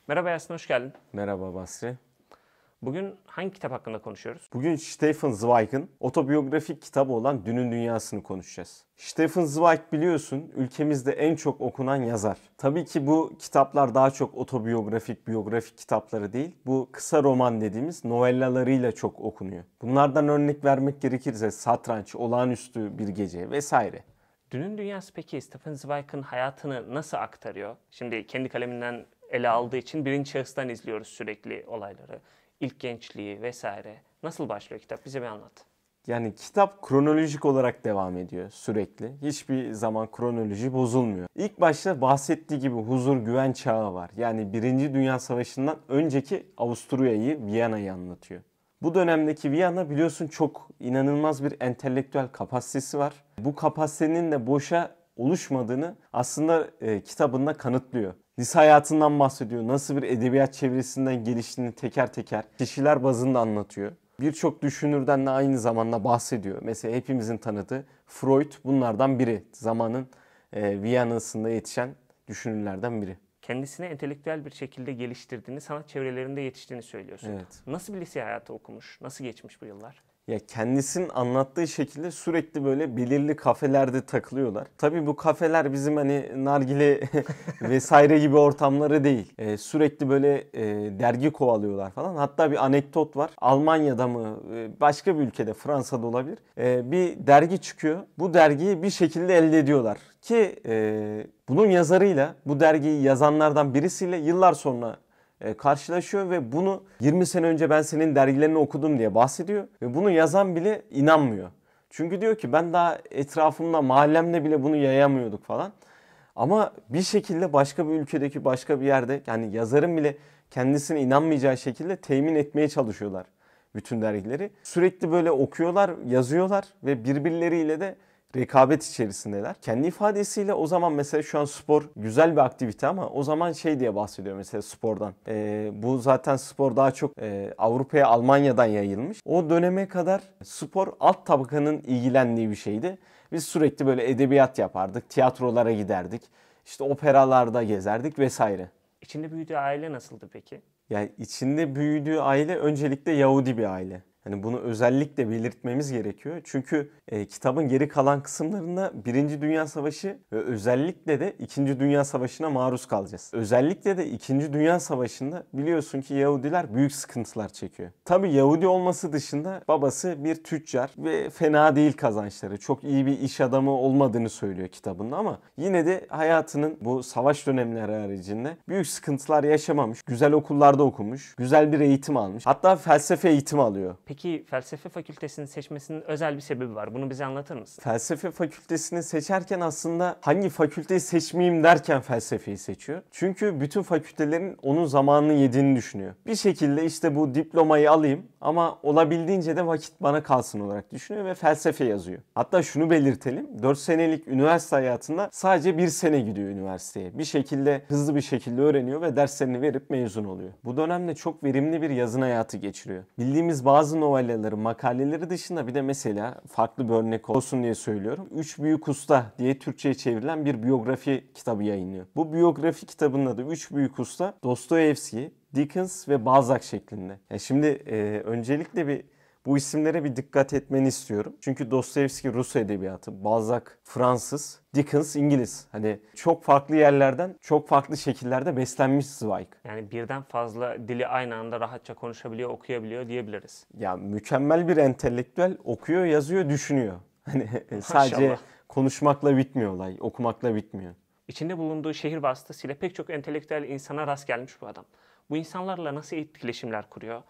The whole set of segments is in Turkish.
Merhaba Yasin, hoş geldin. Merhaba Basri. Bugün hangi kitap hakkında konuşuyoruz? Bugün Stefan Zweig'ın otobiyografik kitabı olan Dünün Dünyası'nı konuşacağız. Stefan Zweig biliyorsun ülkemizde en çok okunan yazar. Tabii ki bu kitaplar daha çok otobiyografik, biyografik kitapları değil. Bu kısa roman dediğimiz novellalarıyla çok okunuyor. Bunlardan örnek vermek gerekirse Satranç, Olağanüstü Bir Gece vesaire. Dünün Dünyası peki Stefan Zweig'ın hayatını nasıl aktarıyor? Şimdi kendi kaleminden ele aldığı için birinci şahıstan izliyoruz sürekli olayları. İlk gençliği vesaire. Nasıl başlıyor kitap? Bize bir anlat. Yani kitap kronolojik olarak devam ediyor sürekli. Hiçbir zaman kronoloji bozulmuyor. İlk başta bahsettiği gibi huzur, güven çağı var. Yani Birinci Dünya Savaşı'ndan önceki Avusturya'yı, Viyana'yı anlatıyor. Bu dönemdeki Viyana biliyorsun çok inanılmaz bir entelektüel kapasitesi var. Bu kapasitenin de boşa oluşmadığını aslında kitabında kanıtlıyor. Lise hayatından bahsediyor. Nasıl bir edebiyat çevresinden geliştiğini teker teker kişiler bazında anlatıyor. Birçok düşünürden de aynı zamanda bahsediyor. Mesela hepimizin tanıdığı Freud bunlardan biri. Zamanın Viyana'sında yetişen düşünürlerden biri. Kendisini entelektüel bir şekilde geliştirdiğini, sanat çevrelerinde yetiştiğini söylüyorsun. Evet. Nasıl bir lise hayatı okumuş? Nasıl geçmiş bu yıllar? Ya kendisinin anlattığı şekilde sürekli böyle belirli kafelerde takılıyorlar. Tabii bu kafeler bizim hani nargile vesaire gibi ortamları değil. Sürekli böyle dergi kovalıyorlar falan. Hatta bir anekdot var. Almanya'da mı başka bir ülkede, Fransa'da olabilir. Bir dergi çıkıyor. Bu dergiyi bir şekilde elde ediyorlar. Ki bunun yazarıyla, bu dergiyi yazanlardan birisiyle yıllar sonra karşılaşıyor ve bunu 20 sene önce ben senin dergilerini okudum diye bahsediyor. Ve bunu yazan bile inanmıyor. Çünkü diyor ki ben daha etrafımda, mahallemde bile bunu yayamıyorduk falan. Ama bir şekilde başka bir ülkedeki başka bir yerde yani yazarın bile kendisine inanmayacağı şekilde temin etmeye çalışıyorlar bütün dergileri. Sürekli böyle okuyorlar, yazıyorlar ve birbirleriyle de rekabet içerisindeler. Kendi ifadesiyle o zaman mesela şu an spor güzel bir aktivite ama o zaman şey diye bahsediyor mesela spordan. Bu zaten spor daha çok Avrupa'ya, Almanya'dan yayılmış. O döneme kadar spor alt tabakanın ilgilendiği bir şeydi. Biz sürekli böyle edebiyat yapardık, tiyatrolara giderdik, işte operalarda gezerdik vesaire. İçinde büyüdüğü aile nasıldı peki? Yani içinde büyüdüğü aile öncelikle Yahudi bir aile. Hani bunu özellikle belirtmemiz gerekiyor. Çünkü kitabın geri kalan kısımlarında Birinci Dünya Savaşı ve özellikle de İkinci Dünya Savaşı'na maruz kalacağız. Özellikle de İkinci Dünya Savaşı'nda biliyorsun ki Yahudiler büyük sıkıntılar çekiyor. Tabii Yahudi olması dışında babası bir tüccar ve fena değil kazançları. Çok iyi bir iş adamı olmadığını söylüyor kitabında ama yine de hayatının bu savaş dönemleri haricinde büyük sıkıntılar yaşamamış. Güzel okullarda okumuş. Güzel bir eğitim almış. Hatta felsefe eğitimi alıyor. Peki felsefe fakültesini seçmesinin özel bir sebebi var. Bunu bize anlatır mısın? Felsefe fakültesini seçerken aslında hangi fakülteyi seçmeyeyim derken felsefeyi seçiyor. Çünkü bütün fakültelerin onun zamanını yediğini düşünüyor. Bir şekilde işte bu diplomayı alayım ama olabildiğince de vakit bana kalsın olarak düşünüyor ve felsefe yazıyor. Hatta şunu belirtelim. 4 senelik üniversite hayatında sadece 1 sene gidiyor üniversiteye. Bir şekilde hızlı bir şekilde öğreniyor ve derslerini verip mezun oluyor. Bu dönemde çok verimli bir yazın hayatı geçiriyor. Bildiğimiz bazı novelleleri, makaleleri dışında bir de mesela farklı bir örnek olsun diye söylüyorum. Üç Büyük Usta diye Türkçe'ye çevrilen bir biyografi kitabı yayınlıyor. Bu biyografi kitabının adı Üç Büyük Usta, Dostoyevski, Dickens ve Balzac şeklinde. Yani şimdi öncelikle bu isimlere bir dikkat etmeni istiyorum. Çünkü Dostoyevski Rus edebiyatı, Balzac Fransız, Dickens İngiliz. Hani çok farklı yerlerden, çok farklı şekillerde beslenmiş Zweig. Yani birden fazla dili aynı anda rahatça konuşabiliyor, okuyabiliyor diyebiliriz. Ya mükemmel bir entelektüel, okuyor, yazıyor, düşünüyor. Hani sadece konuşmakla bitmiyor olay, okumakla bitmiyor. İçinde bulunduğu şehir vasıtasıyla pek çok entelektüel insana rast gelmiş bu adam. Bu insanlarla nasıl etkileşimler kuruyor?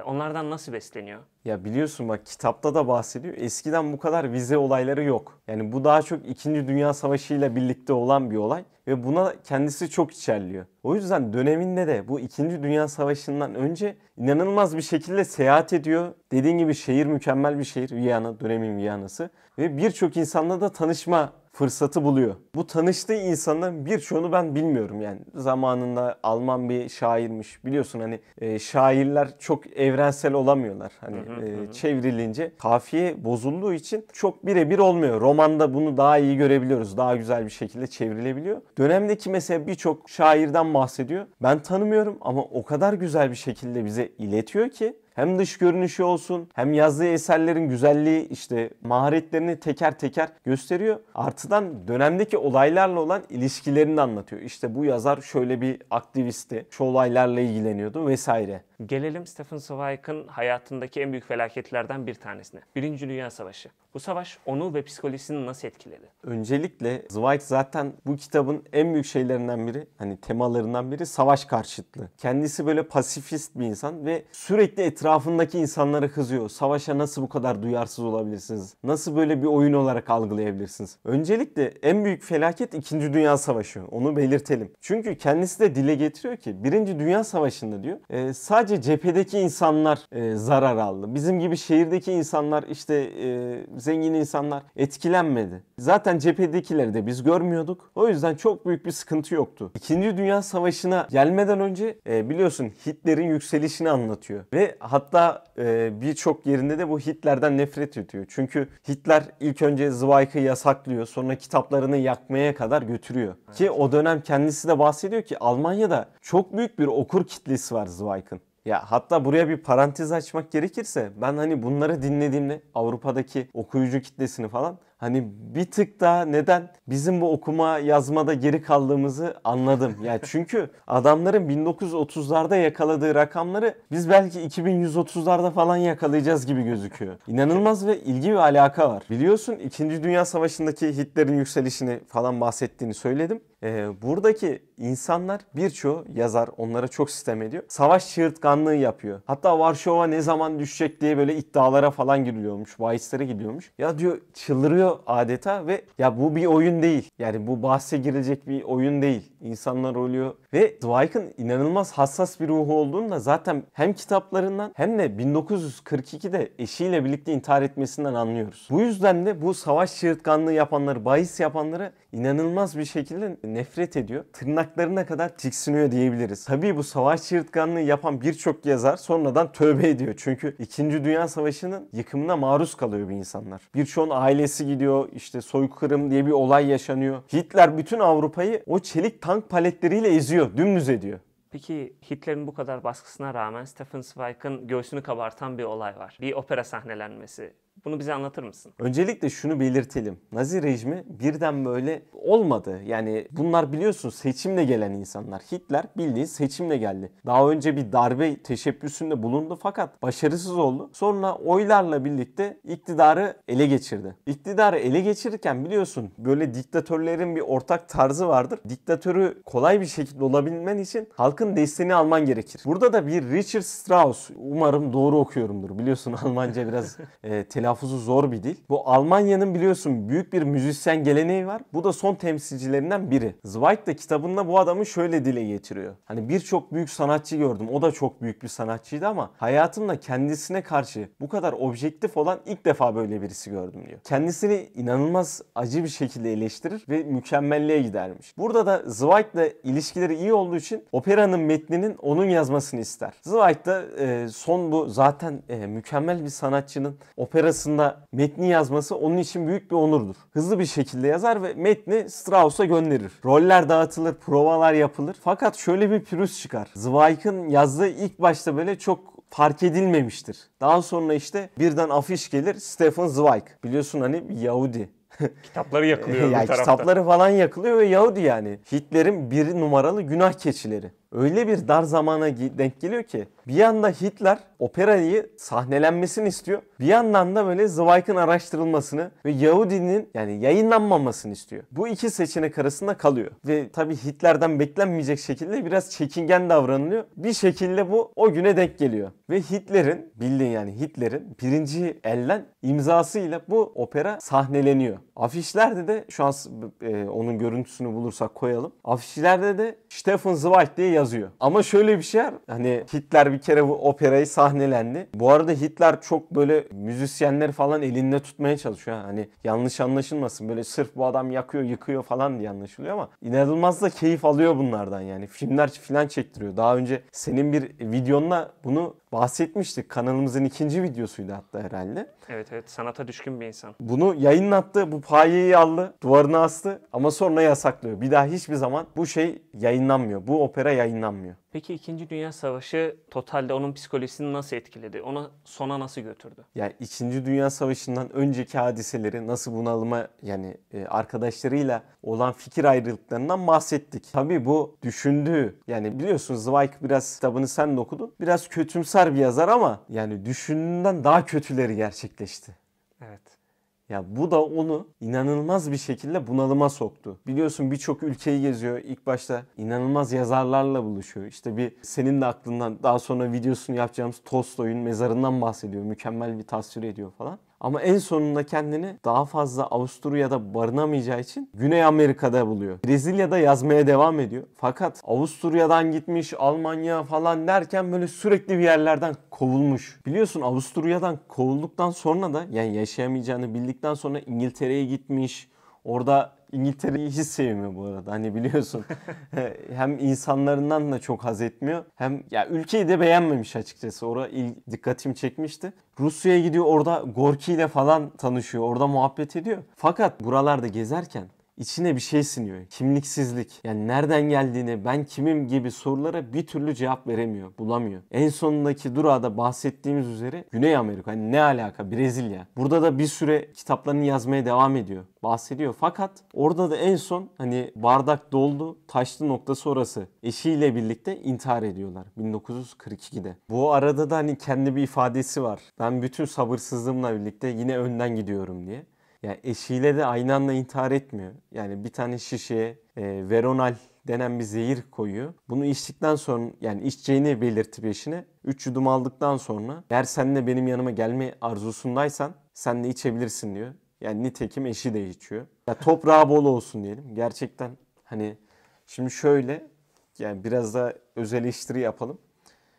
Onlardan nasıl besleniyor? Ya biliyorsun bak kitapta da bahsediyor. Eskiden bu kadar vize olayları yok. Yani bu daha çok 2. Dünya Savaşı ile birlikte olan bir olay. Ve buna kendisi çok içerliyor. O yüzden döneminde de bu 2. Dünya Savaşı'ndan önce inanılmaz bir şekilde seyahat ediyor. Dediğin gibi şehir mükemmel bir şehir. Viyana, dönemin Viyana'sı. Ve birçok insanla da tanışma fırsatı buluyor. Bu tanıştığı insanların birçoğunu ben bilmiyorum yani. Zamanında Alman bir şairmiş. Biliyorsun hani şairler çok evrensel olamıyorlar. Hani çevrilince kafiye bozulduğu için çok birebir olmuyor. Romanda bunu daha iyi görebiliyoruz. Daha güzel bir şekilde çevrilebiliyor. Dönemdeki mesela birçok şairden bahsediyor. Ben tanımıyorum ama o kadar güzel bir şekilde bize iletiyor ki hem dış görünüşü olsun hem yazdığı eserlerin güzelliği işte maharetlerini teker teker gösteriyor. Artıdan dönemdeki olaylarla olan ilişkilerini de anlatıyor. İşte bu yazar şöyle bir aktivisti, şu olaylarla ilgileniyordu vesaire. Gelelim Stefan Zweig'ın hayatındaki en büyük felaketlerden bir tanesine. Birinci Dünya Savaşı. Bu savaş onu ve psikolojisini nasıl etkiledi? Öncelikle Zweig zaten bu kitabın en büyük şeylerinden biri, hani temalarından biri savaş karşıtlığı. Kendisi böyle pasifist bir insan ve sürekli etrafındaki insanlara kızıyor. Savaşa nasıl bu kadar duyarsız olabilirsiniz? Nasıl böyle bir oyun olarak algılayabilirsiniz? Öncelikle en büyük felaket 2. Dünya Savaşı. Onu belirtelim. Çünkü kendisi de dile getiriyor ki 1. Dünya Savaşı'nda diyor sadece cephedeki insanlar zarar aldı. Bizim gibi şehirdeki insanlar işte zengin insanlar etkilenmedi. Zaten cephedekileri de biz görmüyorduk. O yüzden çok büyük bir sıkıntı yoktu. 2. Dünya Savaşı'na gelmeden önce biliyorsun Hitler'in yükselişini anlatıyor. Ve hatta birçok yerinde de bu Hitler'den nefret ediyor. Çünkü Hitler ilk önce Zweig'ı yasaklıyor. Sonra kitaplarını yakmaya kadar götürüyor. Evet. Ki o dönem kendisi de bahsediyor ki Almanya'da çok büyük bir okur kitlesi var Zweig'ın. Ya hatta buraya bir parantez açmak gerekirse ben hani bunları dinlediğimde Avrupa'daki okuyucu kitlesini falan hani bir tık daha neden bizim bu okuma yazmada geri kaldığımızı anladım. Ya çünkü adamların 1930'larda yakaladığı rakamları biz belki 2130'larda falan yakalayacağız gibi gözüküyor. İnanılmaz ve ilgi ve alaka var. Biliyorsun 2. Dünya Savaşı'ndaki Hitler'in yükselişini falan bahsettiğini söyledim. Buradaki insanlar birçoğu yazar onlara çok sitem ediyor. Savaş çığırtkanlığı yapıyor. Hatta Varşova ne zaman düşecek diye böyle iddialara falan giriliyormuş. Bahislere gidiyormuş. Ya diyor çıldırıyor adeta ve ya bu bir oyun değil. Yani bu bahse girilecek bir oyun değil. İnsanlar ölüyor ve Zweig'ın inanılmaz hassas bir ruhu olduğunu da zaten hem kitaplarından hem de 1942'de eşiyle birlikte intihar etmesinden anlıyoruz. Bu yüzden de bu savaş çığırtkanlığı yapanları, bahis yapanları inanılmaz bir şekilde nefret ediyor. Tırnaklarına kadar tiksiniyor diyebiliriz. Tabii bu savaş çığırtkanlığı yapan birçok yazar sonradan tövbe ediyor. Çünkü 2. Dünya Savaşı'nın yıkımına maruz kalıyor bu insanlar. Birçoğun ailesi gidiyor, işte soykırım diye bir olay yaşanıyor. Hitler bütün Avrupa'yı o çelik tank paletleriyle eziyor, dümdüz ediyor. Peki Hitler'in bu kadar baskısına rağmen Stefan Zweig'ın göğsünü kabartan bir olay var. Bir opera sahnelenmesi. Bunu bize anlatır mısın? Öncelikle şunu belirtelim. Nazi rejimi birden böyle olmadı. Yani bunlar biliyorsun seçimle gelen insanlar. Hitler bildiğin seçimle geldi. Daha önce bir darbe teşebbüsünde bulundu fakat başarısız oldu. Sonra oylarla birlikte iktidarı ele geçirdi. İktidarı ele geçirirken biliyorsun böyle diktatörlerin bir ortak tarzı vardır. Diktatörü kolay bir şekilde olabilmen için halkın desteğini alman gerekir. Burada da bir Richard Strauss, umarım doğru okuyorumdur. Biliyorsun Almanca biraz telaffuzu zor bir dil. Bu Almanya'nın biliyorsun büyük bir müzisyen geleneği var. Bu da son temsilcilerinden biri. Zweig de kitabında bu adamı şöyle dile getiriyor. Hani birçok büyük sanatçı gördüm. O da çok büyük bir sanatçıydı ama hayatımda kendisine karşı bu kadar objektif olan ilk defa böyle birisi gördüm diyor. Kendisini inanılmaz acı bir şekilde eleştirir ve mükemmelliğe gidermiş. Burada da Zweig'la ilişkileri iyi olduğu için operanın metninin onun yazmasını ister. Zweig da son bu zaten mükemmel bir sanatçının operasında metni yazması onun için büyük bir onurdur. Hızlı bir şekilde yazar ve metni Strauss'a gönderir. Roller dağıtılır, provalar yapılır. Fakat şöyle bir pürüz çıkar. Zweig'ın yazdığı ilk başta böyle çok fark edilmemiştir. Daha sonra işte birden afiş gelir, Stefan Zweig. Biliyorsun hani Yahudi. Kitapları yakılıyor yani bir tarafta. Kitapları falan yakılıyor ve Yahudi yani. Hitler'in bir numaralı günah keçileri. Öyle bir dar zamana denk geliyor ki bir yanda Hitler operayı sahnelenmesini istiyor. Bir yandan da böyle Zweig'ın araştırılmasını ve Yahudinin yani yayınlanmamasını istiyor. Bu iki seçenek arasında kalıyor. Ve tabii Hitler'den beklenmeyecek şekilde biraz çekingen davranılıyor. Bir şekilde bu o güne denk geliyor. Ve Hitler'in bildiğin yani Hitler'in birinci elden imzasıyla bu opera sahneleniyor. Afişlerde de şu an onun görüntüsünü bulursak koyalım. Afişlerde de Stefan Zweig diye yazıyor. Ama şöyle bir şey var. Hani Hitler bir kere bu operayı sahnelendi. Bu arada Hitler çok böyle müzisyenleri falan elinde tutmaya çalışıyor. Hani yanlış anlaşılmasın. Böyle sırf bu adam yakıyor, yıkıyor falan diye anlaşılıyor ama inanılmaz da keyif alıyor bunlardan yani. Filmler falan çektiriyor. Daha önce senin bir videonla bunu bahsetmiştik. Kanalımızın 2. videosuydu hatta herhalde. Evet, sanata düşkün bir insan. Bunu yayınlattı, bu payeyi aldı, duvarına astı ama sonra yasaklıyor. Bir daha hiçbir zaman bu şey yayınlanmıyor, bu opera yayınlanmıyor. Peki 2. Dünya Savaşı totalde onun psikolojisini nasıl etkiledi? Onu sona nasıl götürdü? Yani 2. Dünya Savaşı'ndan önceki hadiseleri nasıl bunalıma yani arkadaşlarıyla olan fikir ayrılıklarından bahsettik. Tabii bu düşündüğü yani biliyorsun Zweig biraz kitabını sen de okudun. Biraz kötümser bir yazar ama yani düşündüğünden daha kötüleri gerçekleşti. Evet. Ya bu da onu inanılmaz bir şekilde bunalıma soktu. Biliyorsun birçok ülkeyi geziyor. İlk başta inanılmaz yazarlarla buluşuyor. İşte bir senin de aklından daha sonra videosunu yapacağımız Tolstoy'un mezarından bahsediyor. Mükemmel bir tasvir ediyor falan. Ama en sonunda kendini daha fazla Avusturya'da barınamayacağı için Güney Amerika'da buluyor. Brezilya'da yazmaya devam ediyor. Fakat Avusturya'dan gitmiş, Almanya falan derken böyle sürekli bir yerlerden kovulmuş. Biliyorsun Avusturya'dan kovulduktan sonra da yani yaşayamayacağını bildikten sonra İngiltere'ye gitmiş. Orada İngiltere'yi hiç sevmiyor bu arada. Hani biliyorsun hem insanlarından da çok haz etmiyor. Hem ya ülkeyi de beğenmemiş açıkçası. Orada dikkatimi çekmişti. Rusya'ya gidiyor, orada Gorki ile falan tanışıyor. Orada muhabbet ediyor. Fakat buralarda gezerken İçine bir şey siniyor. Kimliksizlik. Yani nereden geldiğini, ben kimim gibi sorulara bir türlü cevap veremiyor, bulamıyor. En sonundaki durağı da bahsettiğimiz üzere Güney Amerika. Hani ne alaka? Brezilya. Burada da bir süre kitaplarını yazmaya devam ediyor. Bahsediyor. Fakat orada da en son hani bardak doldu, taştı noktası orası. Eşiyle birlikte intihar ediyorlar 1942'de. Bu arada da hani kendi bir ifadesi var. Ben bütün sabırsızlığımla birlikte yine önden gidiyorum diye. Yani eşiyle de aynı anda intihar etmiyor. Yani bir tane şişeye veronal denen bir zehir koyuyor. Bunu içtikten sonra yani içeceğini belirtip eşine 3 yudum aldıktan sonra eğer sen de benim yanıma gelme arzusundaysan sen de içebilirsin diyor. Yani nitekim eşi de içiyor. Ya toprağı bol olsun diyelim. Gerçekten hani şimdi şöyle yani biraz da öz eleştiri yapalım.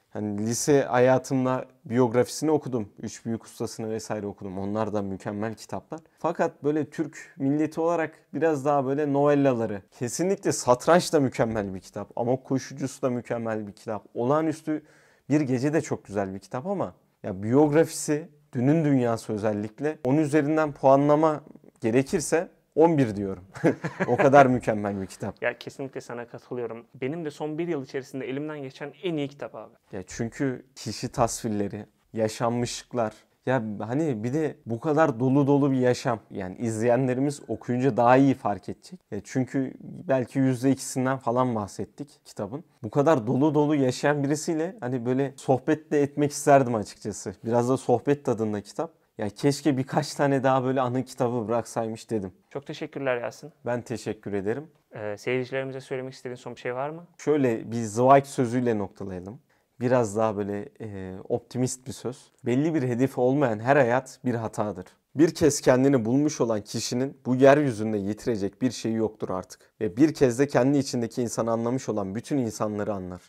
Hani lise hayatımda biyografisini okudum. Üç Büyük Ustasını vesaire okudum. Onlar da mükemmel kitaplar. Fakat böyle Türk milleti olarak biraz daha böyle novellaları. Kesinlikle Satranç da mükemmel bir kitap. Amok Koşucusu da mükemmel bir kitap. Olağanüstü Bir Gece de çok güzel bir kitap ama ya biyografisi, Dünün Dünyası özellikle 10 üzerinden puanlama gerekirse 11 diyorum. O kadar mükemmel bir kitap. Ya kesinlikle sana katılıyorum. Benim de son 1 yıl içerisinde elimden geçen en iyi kitap abi. Ya çünkü kişi tasvirleri, yaşanmışlıklar. Ya hani bir de bu kadar dolu dolu bir yaşam. Yani izleyenlerimiz okuyunca daha iyi fark edecek. Ya çünkü belki %2'sinden falan bahsettik kitabın. Bu kadar dolu dolu yaşayan birisiyle hani böyle sohbet de etmek isterdim açıkçası. Biraz da sohbet tadında kitap. Ya keşke birkaç tane daha böyle anı kitabı bıraksaymış dedim. Çok teşekkürler Yasin. Ben teşekkür ederim. Seyircilerimize söylemek istediğin son bir şey var mı? Şöyle bir Zweig sözüyle noktalayalım. Biraz daha böyle optimist bir söz. Belli bir hedefi olmayan her hayat bir hatadır. Bir kez kendini bulmuş olan kişinin bu yeryüzünde yitirecek bir şeyi yoktur artık. Ve bir kez de kendi içindeki insanı anlamış olan bütün insanları anlar.